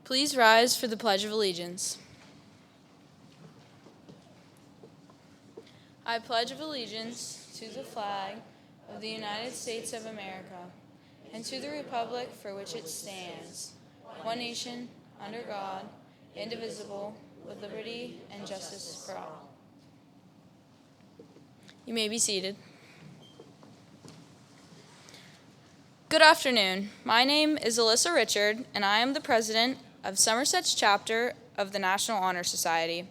Please rise for the Pledge of Allegiance. I pledge allegiance to the flag of the United States of America and to the republic for which it stands, one nation, under God, indivisible, with liberty and justice for all. You may be seated. Good afternoon. My name is Alyssa Richard, and I am the president of Somerset's chapter of the National Honor Society.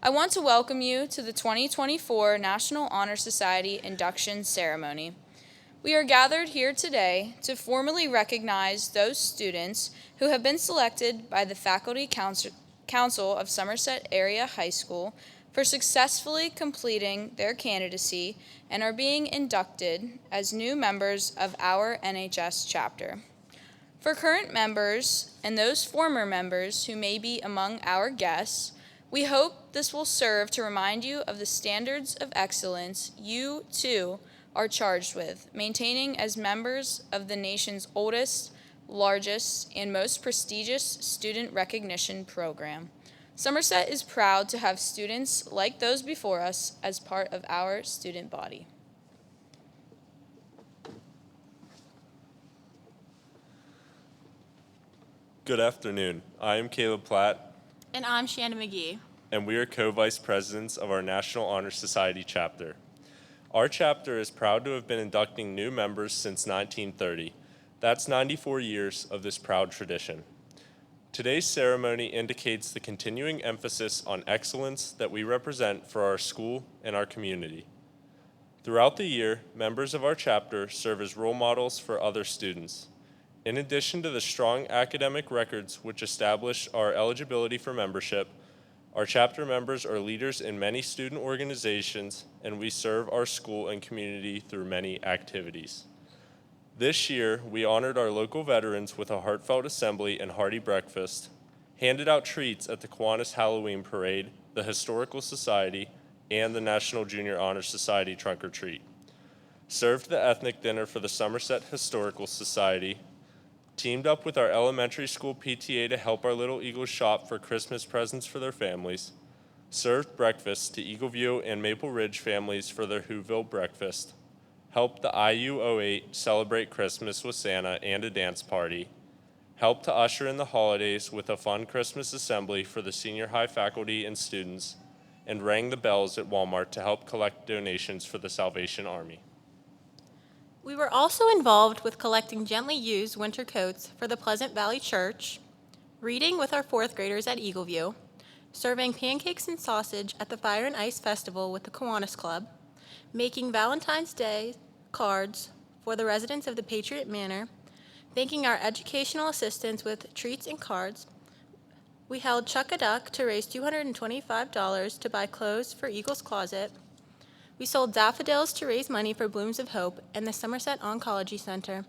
I want to welcome you to the 2024 National Honor Society Induction Ceremony. We are gathered here today to formally recognize those students who have been selected by the Faculty Council of Somerset Area High School for successfully completing their candidacy and are being inducted as new members of our NHS chapter. For current members and those former members who may be among our guests, we hope this will serve to remind you of the standards of excellence you, too, are charged with, maintaining as members of the nation's oldest, largest, and most prestigious student recognition program. Somerset is proud to have students like those before us as part of our student body. Good afternoon. I am Caleb Platt. And I'm Shannon McGee. And we are co-vice presidents of our National Honor Society chapter. Our chapter is proud to have been inducting new members since 1930. That's 94 years of this proud tradition. Today's ceremony indicates the continuing emphasis on excellence that we represent for our school and our community. Throughout the year, members of our chapter serve as role models for other students. In addition to the strong academic records which establish our eligibility for membership, our chapter members are leaders in many student organizations, and we serve our school and community through many activities. This year, we honored our local veterans with a heartfelt assembly and hearty breakfast, handed out treats at the Kiwanis Halloween Parade, the Historical Society, and the National Junior Honor Society Trunk or Treat, served the ethnic dinner for the Somerset Historical Society, teamed up with our elementary school PTA to help our Little Eagles shop for Christmas presents for their families, served breakfast to Eagleview and Maple Ridge families for their Whoville breakfast, helped the IU08 celebrate Christmas with Santa and a dance party, helped to usher in the holidays with a fun Christmas assembly for the senior high faculty and students, and rang the bells at Walmart to help collect donations for the Salvation Army. We were also involved with collecting gently used winter coats for the Pleasant Valley Church, reading with our fourth graders at Eagleview, serving pancakes and sausage at the Fire and Ice Festival with the Kiwanis Club, making Valentine's Day cards for the residents of the Patriot Manor, thanking our educational assistants with treats and cards. We held Chuck-a-Duck to raise $225 to buy clothes for Eagles Closet. We sold daffodils to raise money for Blooms of Hope and the Somerset Oncology Center.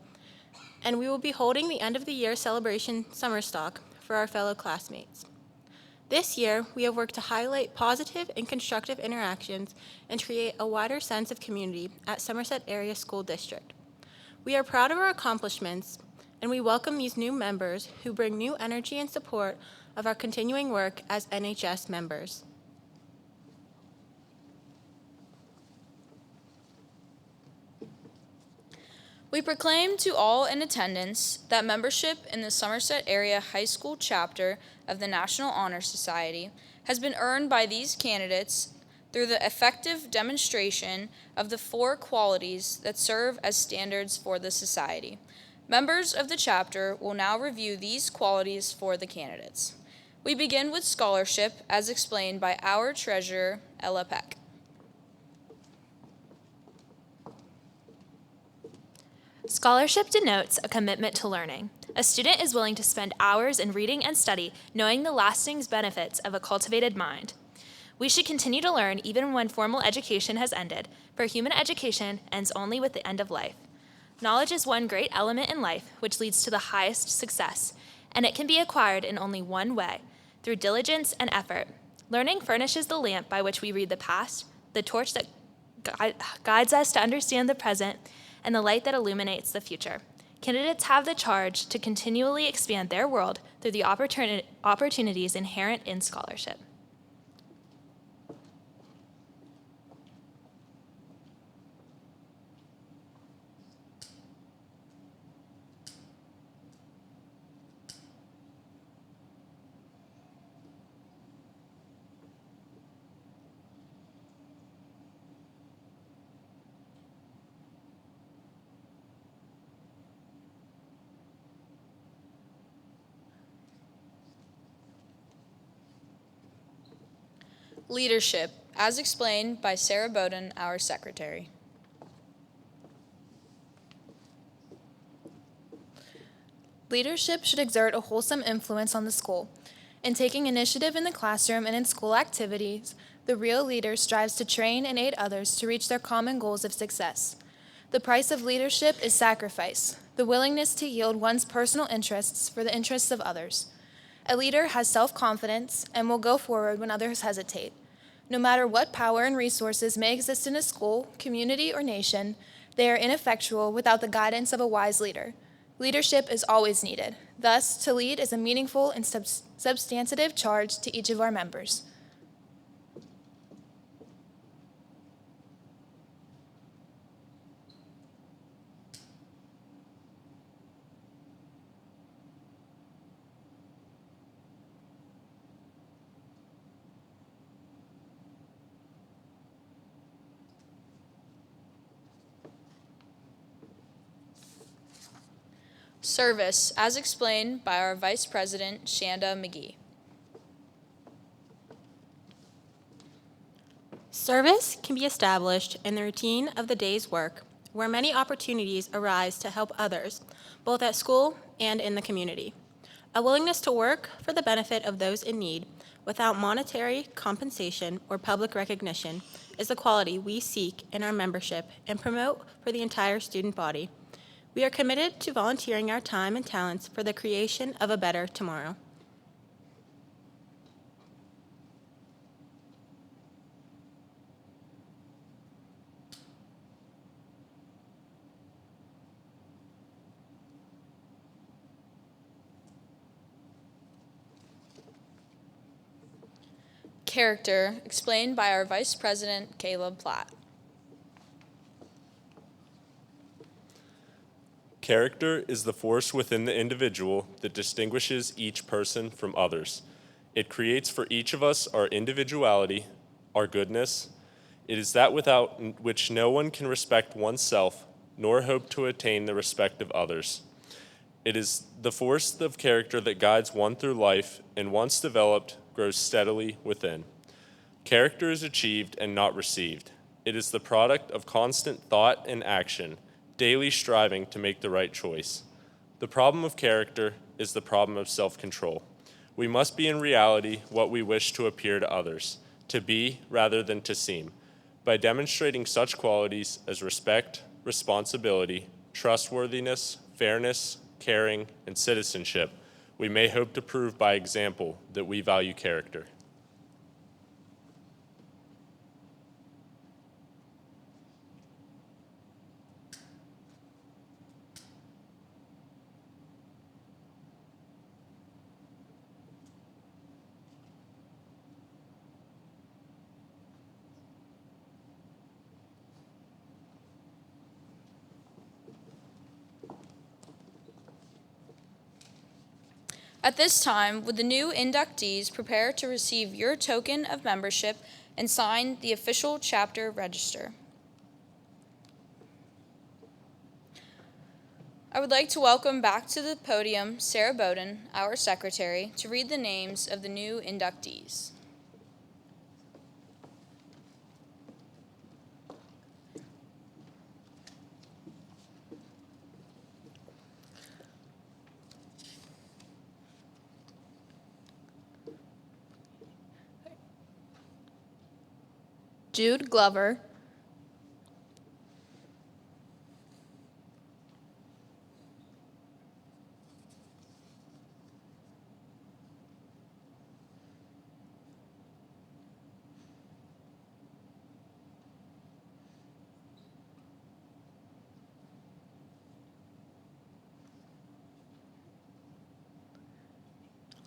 And we will be holding the end of the year celebration summer stock for our fellow classmates. This year, we have worked to highlight positive and constructive interactions and create a wider sense of community at Somerset Area School District. We are proud of our accomplishments, and we welcome these new members who bring new energy and support of our continuing work as NHS members. We proclaim to all in attendance that membership in the Somerset Area High School chapter of the National Honor Society has been earned by these candidates through the effective demonstration of the 4 qualities that serve as standards for the society. Members of the chapter will now review these qualities for the candidates. We begin with scholarship, as explained by our treasurer, Ella Peck. Scholarship denotes a commitment to learning. A student is willing to spend hours in reading and study, knowing the lasting benefits of a cultivated mind. We should continue to learn even when formal education has ended, for human education ends only with the end of life. Knowledge is one great element in life which leads to the highest success, and it can be acquired in only one way, through diligence and effort. Learning furnishes the lamp by which we read the past, the torch that guides us to understand the present, and the light that illuminates the future. Candidates have the charge to continually expand their world through the opportunities inherent in scholarship. Leadership, as explained by Sarah Bowden, our secretary. Leadership should exert a wholesome influence on the school. In taking initiative in the classroom and in school activities, the real leader strives to train and aid others to reach their common goals of success. The price of leadership is sacrifice, the willingness to yield one's personal interests for the interests of others. A leader has self-confidence and will go forward when others hesitate. No matter what power and resources may exist in a school, community, or nation, they are ineffectual without the guidance of a wise leader. Leadership is always needed. Thus, to lead is a meaningful and substantive charge to each of our members. Service, as explained by our Vice President, Shanda McGee. Service can be established in the routine of the day's work, where many opportunities arise to help others, both at school and in the community. A willingness to work for the benefit of those in need without monetary compensation or public recognition is the quality we seek in our membership and promote for the entire student body. We are committed to volunteering our time and talents for the creation of a better tomorrow. Character, explained by our Vice President, Caleb Platt. Character is the force within the individual that distinguishes each person from others. It creates for each of us our individuality, our goodness. It is that without which no one can respect oneself, nor hope to attain the respect of others. It is the force of character that guides one through life, and once developed, grows steadily within. Character is achieved and not received. It is the product of constant thought and action, daily striving to make the right choice. The problem of character is the problem of self-control. We must be in reality what we wish to appear to others, to be rather than to seem. By demonstrating such qualities as respect, responsibility, trustworthiness, fairness, caring, and citizenship, we may hope to prove by example that we value character. At this time, would the new inductees prepare to receive your token of membership and sign the official chapter register? I would like to welcome back to the podium Sarah Bowden, our secretary, to read the names of the new inductees. Jude Glover,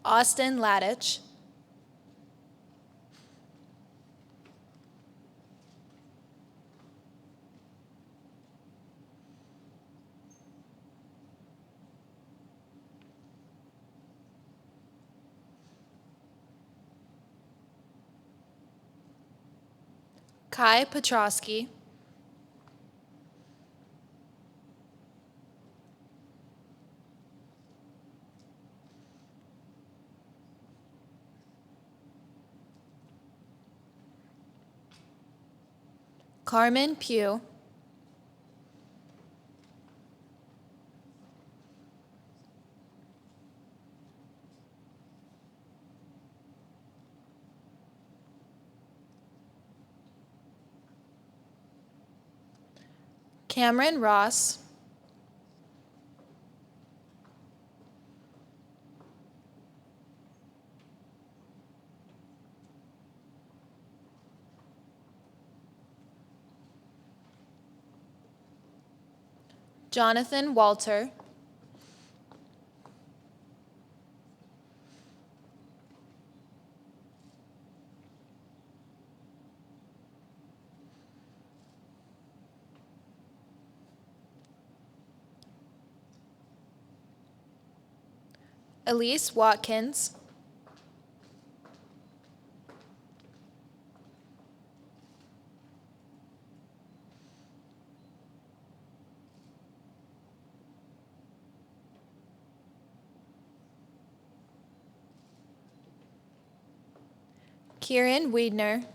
Austin Ladich. Kai Petrosky. Carmen Pugh. Cameron Ross. Jonathan Walter. Elise Watkins. Kieran Wiedner.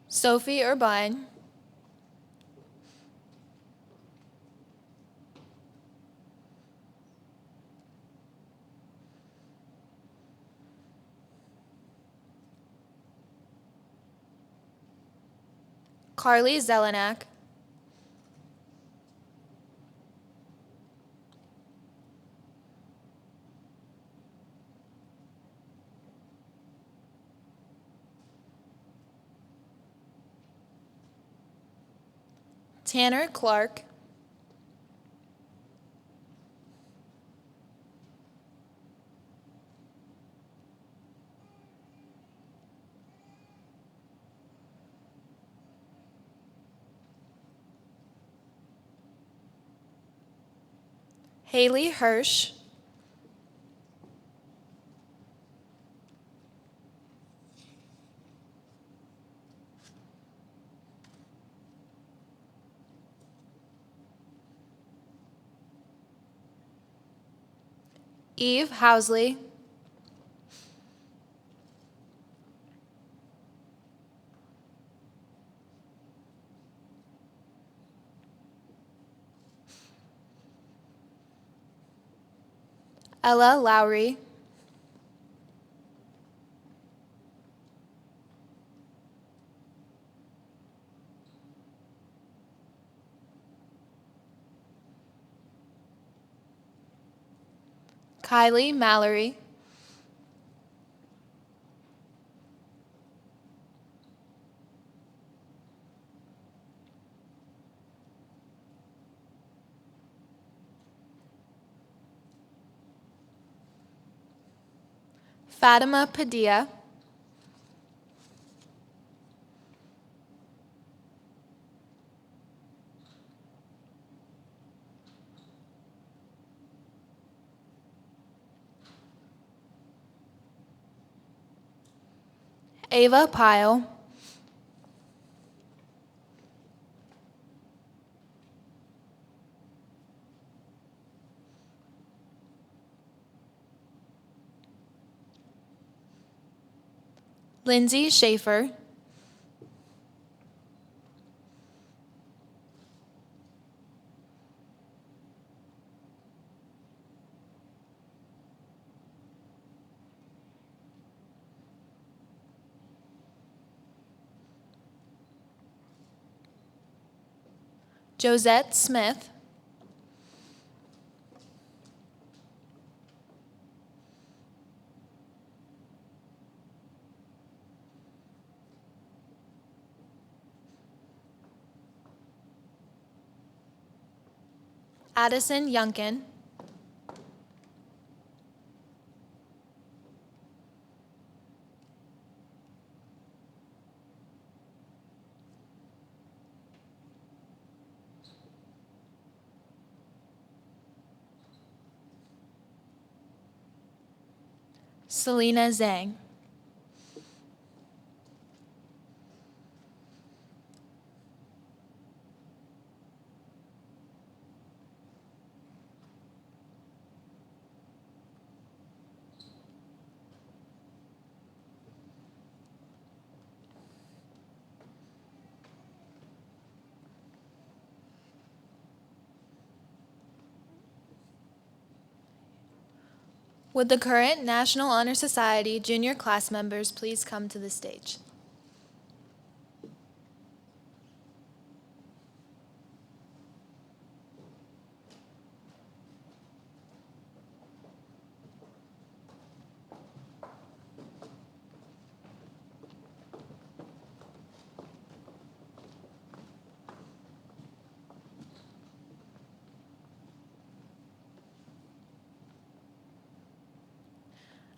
Sophie Urbine. Carly Zelenak. Tanner Clark. Haley Hirsch. Eve Housley. Ella Lowry. Kylie Mallory. Fatima Padilla. Ava Pyle. Lindsay Schaefer. Josette Smith. Addison Yunkin, Selena Zhang. Would the current National Honor Society junior class members please come to the stage?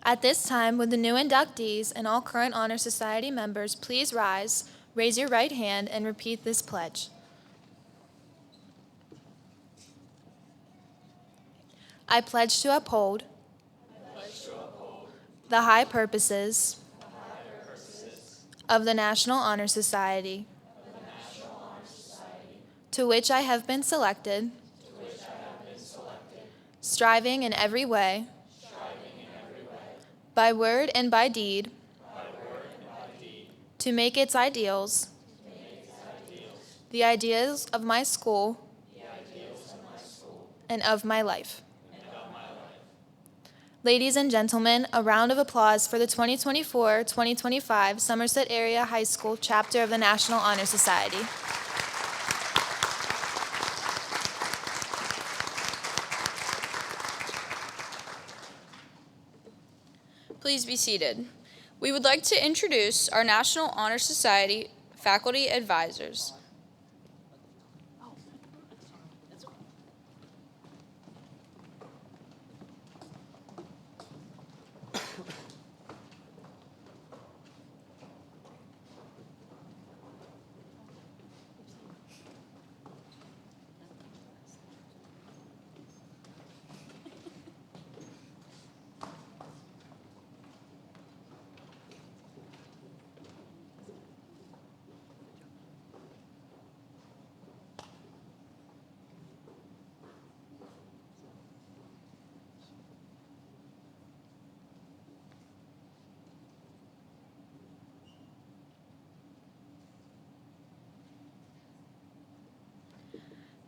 At this time, would the new inductees and all current Honor Society members please rise, raise your right hand, and repeat this pledge? I pledge to uphold the high purposes of the National Honor Society, to which I have been selected, striving in every way, by word and by deed, to make its ideals, the ideals of my school, and of my life. Ladies and gentlemen, a round of applause for the 2024-2025 Somerset Area High School Chapter of the National Honor Society. Please be seated. We would like to introduce our National Honor Society faculty advisors.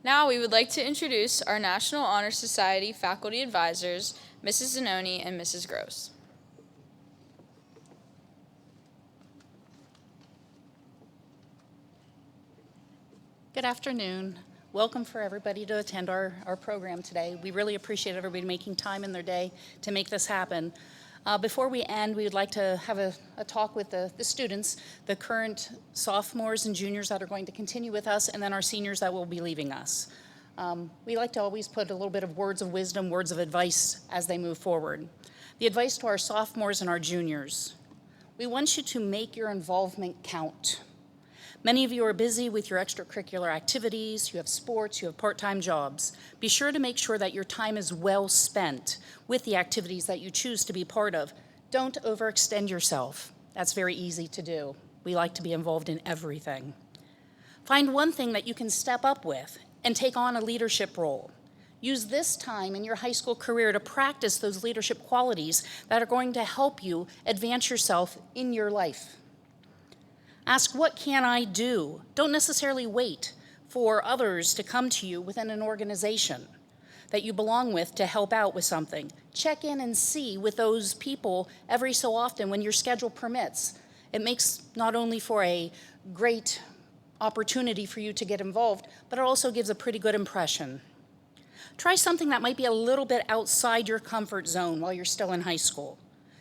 Now we would like to introduce our National Honor Society faculty advisors, Mrs. Zanoni and Mrs. Gross. Good afternoon. Welcome for everybody to attend our program today. We really appreciate everybody making time in their day to make this happen. Before we end, we would like to have a talk with the students, the current sophomores and juniors that are going to continue with us, and then our seniors that will be leaving us. We like to always put a little bit of words of wisdom, words of advice as they move forward. The advice to our sophomores and our juniors: we want you to make your involvement count. Many of you are busy with your extracurricular activities, you have sports, you have part-time jobs. Be sure to make sure that your time is well spent with the activities that you choose to be part of. Don't overextend yourself. That's very easy to do. We like to be involved in everything. Find one thing that you can step up with and take on a leadership role. Use this time in your high school career to practice those leadership qualities that are going to help you advance yourself in your life. Ask, what can I do? Don't necessarily wait for others to come to you within an organization that you belong with to help out with something. Check in and see with those people every so often when your schedule permits. It makes not only for a great opportunity for you to get involved, but it also gives a pretty good impression. Try something that might be a little bit outside your comfort zone while you're still in high school.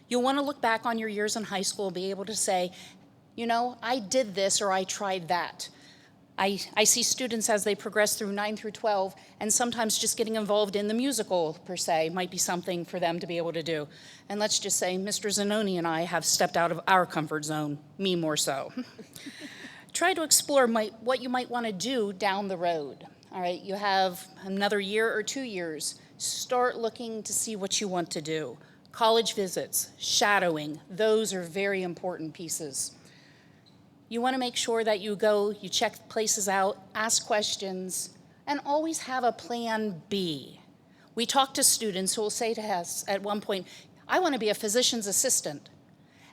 You'll want to look back on your years in high school and be able to say, you know, I did this or I tried that. I see students as they progress through 9 through 12, and sometimes just getting involved in the musical, per se, might be something for them to be able to do. And let's just say Mr. Zanoni and I have stepped out of our comfort zone, me more so. Try to explore what you might want to do down the road. All right, you have another year or 2 years. Start looking to see what you want to do. College visits, shadowing, those are very important pieces. You want to make sure that you go, you check places out, ask questions, and always have a plan B. We talk to students who will say to us at one point, I want to be a physician's assistant.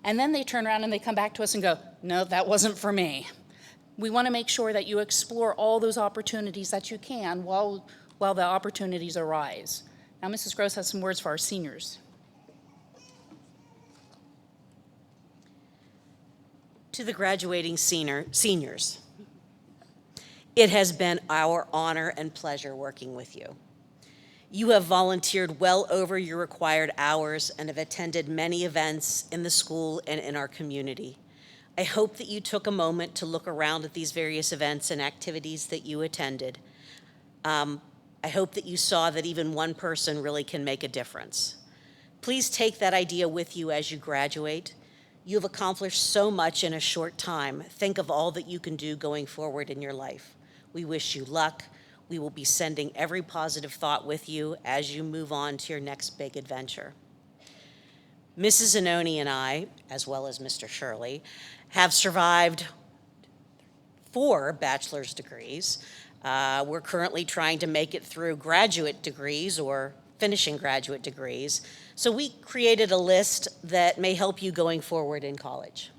And then they turn around and they come back to us and go, no, that wasn't for me. We want to make sure that you explore all those opportunities that you can while the opportunities arise. Now, Mrs. Gross has some words for our seniors. To the graduating seniors, it has been our honor and pleasure working with you. You have volunteered well over your required hours and have attended many events in the school and in our community. I hope that you took a moment to look around at these various events and activities that you attended. I hope that you saw that even one person really can make a difference. Please take that idea with you as you graduate. You have accomplished so much in a short time. Think of all that you can do going forward in your life. We wish you luck. We will be sending every positive thought with you as you move on to your next big adventure. Mrs. Zanoni and I, as well as Mr. Shirley, have survived 4 bachelor's degrees. We're currently trying to make it through graduate degrees or finishing graduate degrees. So we created a list that may help you going forward in college.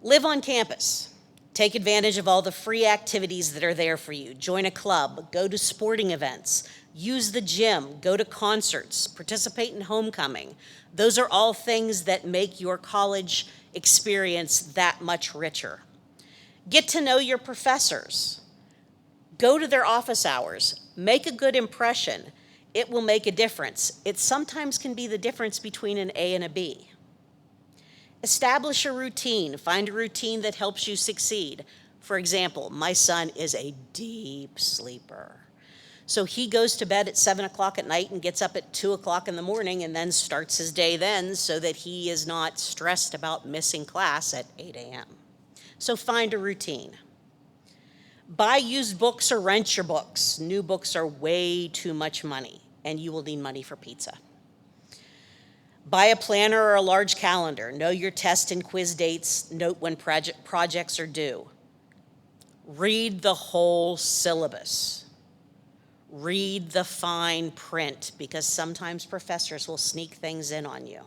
Live on campus. Take advantage of all the free activities that are there for you. Join a club, go to sporting events, use the gym, go to concerts, participate in homecoming. Those are all things that make your college experience that much richer. Get to know your professors. Go to their office hours. Make a good impression. It will make a difference. It sometimes can be the difference between an A and a B. Establish a routine. Find a routine that helps you succeed. For example, my son is a deep sleeper. So he goes to bed at 7 o'clock at night and gets up at 2 o'clock in the morning and then starts his day then so that he is not stressed about missing class at 8 a.m. So find a routine. Buy used books or rent your books. New books are way too much money, and you will need money for pizza. Buy a planner or a large calendar. Know your test and quiz dates. Note when projects are due. Read the whole syllabus. Read the fine print, because sometimes professors will sneak things in on you.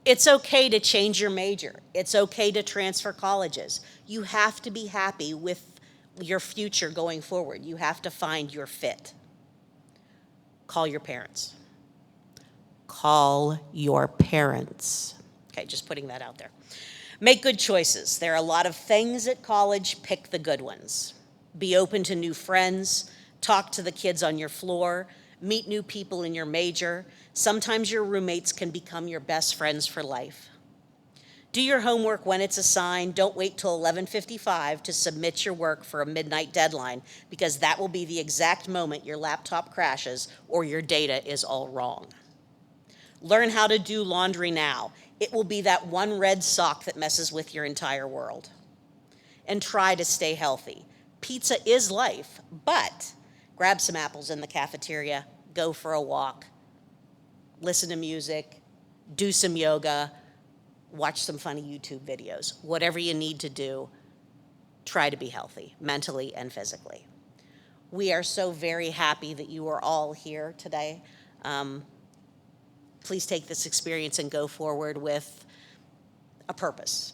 It's okay to change your major. It's okay to transfer colleges. You have to be happy with your future going forward. You have to find your fit. Call your parents. Call your parents. Okay, just putting that out there. Make good choices. There are a lot of things at college. Pick the good ones. Be open to new friends. Talk to the kids on your floor. Meet new people in your major. Sometimes your roommates can become your best friends for life. Do your homework when it's assigned. Don't wait till 11:55 to submit your work for a midnight deadline, because that will be the exact moment your laptop crashes or your data is all wrong. Learn how to do laundry now. It will be that one red sock that messes with your entire world. And try to stay healthy. Pizza is life, but grab some apples in the cafeteria, go for a walk, listen to music, do some yoga, watch some funny YouTube videos. Whatever you need to do, try to be healthy, mentally and physically. We are so very happy that you are all here today. Please take this experience and go forward with a purpose.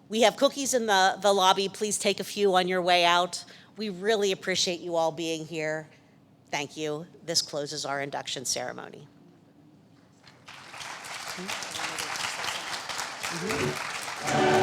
We have cookies in the lobby. Please take a few on your way out. We really appreciate you all being here. Thank you. This closes our induction ceremony. Mm-hmm.